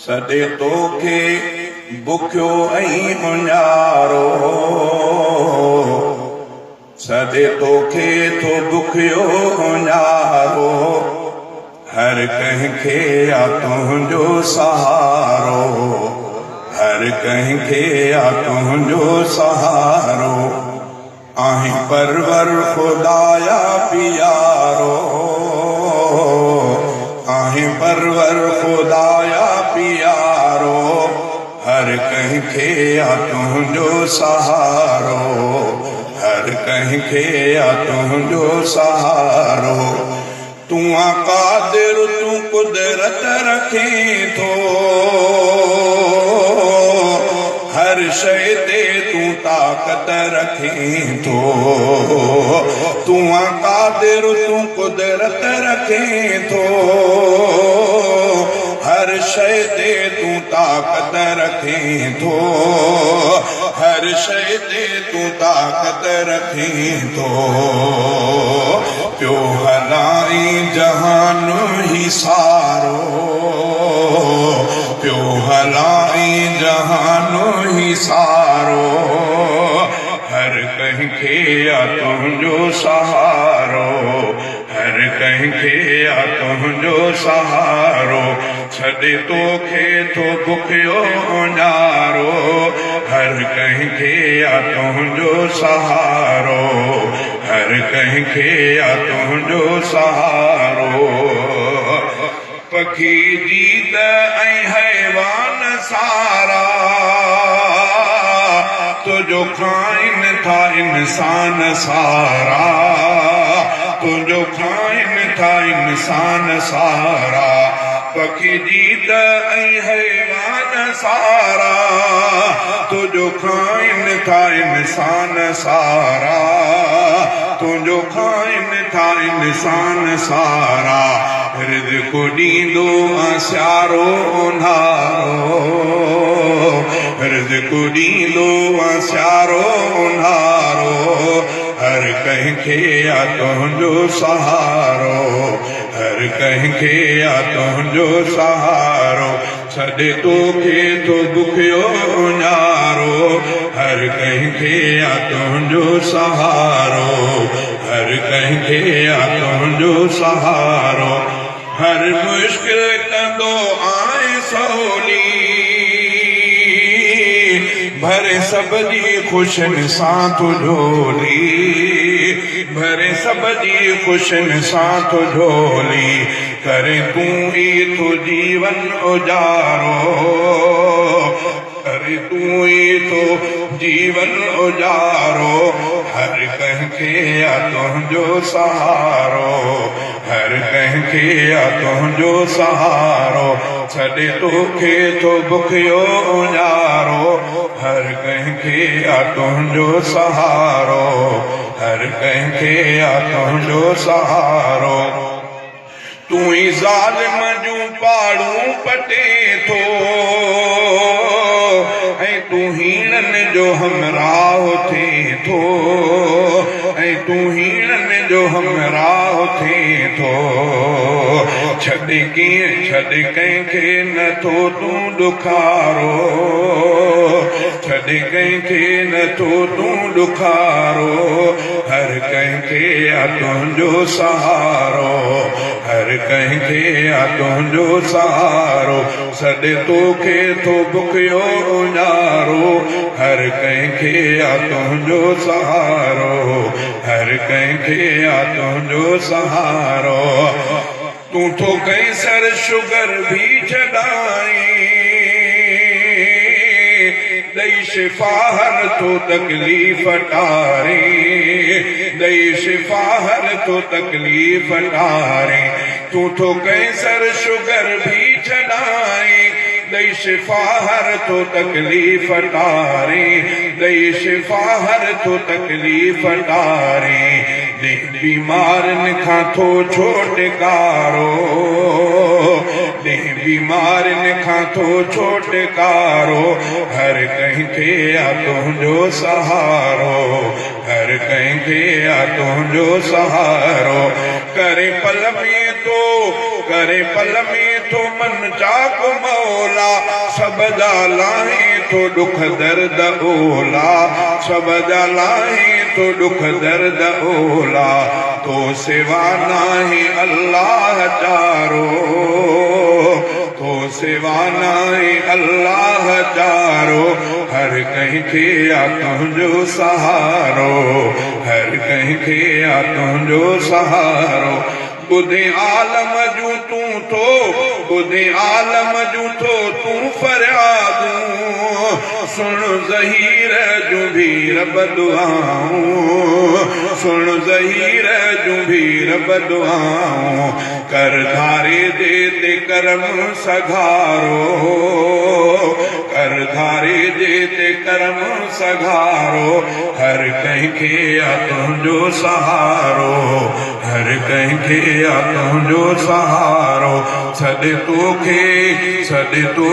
सॾे तोखे बुखियो ऐं मुञारो सॾे तोखे थो बुखियो मुञारो हर कंहिंखे आ तुंहिंजो सहारो हर कंहिंखे आ तुंहिंजो सहारो आहीं परवर खुदाया पियारो आहीं परवर खुदाया पियारो हर कंहिंखे आ तुंहिंजो सहारो हर कंहिंखे आ तुंहिंजो सहारो तूं आ क़ादिर तूं कुदरत रखें थो हर शइ ते तूं ताक़त रखें थो तूं आ क़ादिर तूं कुदरत रखें थो हर शइ ते तूं ताक़त रखें थो हर शइ ते तूं ताक़त रखें थो पियो हलाई जहान ही सारो पियो हलाई जहान ही सारो हर कंहिंखे आ तुंहिंजो सहारो हर कंहिंखे आ तुंहिंजो सहारो छॾे तोखे थो बुखियो मुञारो हर कंहिंखे आ तुंहिंजो सहारो हर कंहिंखे आ तुंहिंजो सहारो पखी जीत ऐं हैवान सारा तुंहिंजो खाइनि था इंसान सारा तुंहिंजो खाइनि था इंसान सारा पखी जीत ऐं हैवान सारा तुंहिंजो खाइनि था इंसान सारा तुंहिंजो खाइनि था इंसान सारा रिज़्क़ ॾींदो सियारो उन्हारो रिज़्क़ ॾींदो सियारो उन्हारो हर कंहिंखे आ तुंहिंजो सहारो हर कंहिंखे आ तुंहिंजो सहारो छॾे तोखे थो बुखियो मुञारो हर कंहिंखे आ तुंहिंजो सहारो हर कंहिंखे आ तुंहिंजो सहारो हर मुश्किल कंदो आए सवली भरे सब जी ख़ुशियुनि सां तूं झोली भरे सब जी ख़ुशियुनि सां तूं झोली करे तूं ई तो जीवन उजारो करे तूं ई तो जीवन उजारो हर कंहिंखे आ तुंहिंजो सहारो हर कंहिंखे आ तुंहिंजो सहारो छॾे तोखे थो बुखियो मुञारो हर कंहिंखे आ तुंहिंजो सहारो हर कंहिंखे आ तुंहिंजो सहारो तूं ई ज़ालिम जूं पाड़ूं पटे थो ऐं तूं हीणनि जो हमराह थिए थो ऐं तूं हीणनि जो हमराह थिए थो छॾे कीअं छॾे कंहिंखे नथो तूं ॾुखारो छॾे कंहिंखे नथो तूं ॾुखारो हर कंहिंखे आ तुंहिंजो सहारो हर कंहिंखे आ तुंहिंजो सहारो छॾे तोखे थो बुखियो मुञारो हर कंहिंखे आ तुंहिंजो सहारो हर कंहिंखे आ तुंहिंजो सहारो तूं थो कैंसर शुगर भी छॾाई ॾेई शिफ़ा हर तो तकलीफ़ टारे ॾेई शिफ़ा हर तो तकलीफ़ टारे तूं थो कैंसर शुगर भी छॾाई ॾेई शिफ़ा हर तो तकलीफ़ टारे ॾेई शिफ़ा हर तो तकलीफ़ टारे बीमारनि खां थो छुटकारो बीमारनि खां थो छुटकारो हर कंहिंखे आ तुंहिंजो सहारो हर कंहिंखे आ तुंहिंजो सहारो करे पल में तो करे पल में तो मन चाक मौला सब जा लाहे तो दुख दर्द ओला सब जा लाहे तो दुख दर्द ओला तो सिवा नाहे अल्लाह चारो तो सिवा नाहे अल्लाह चारो हर कहीं खे आ तुंहिंजो सहारो हर कहीं खे आ तुंहिंजो सहारो ॿुधे आलम जूं तूं थो ॿुधे आलम जूं थो तूं फरियादूं सुन ज़हीर जूं भी रब दुआऊं सुन ज़हीर जूं भी रब दुआऊं कर धारे दे ते करम सघारो कर धारे दे ते करम सघारो हर कंहिं खे आ तुंहिंजो सहारो हर कंहिं खे आ तुंहिंजो सहारो सॾ तोखे सॾ तो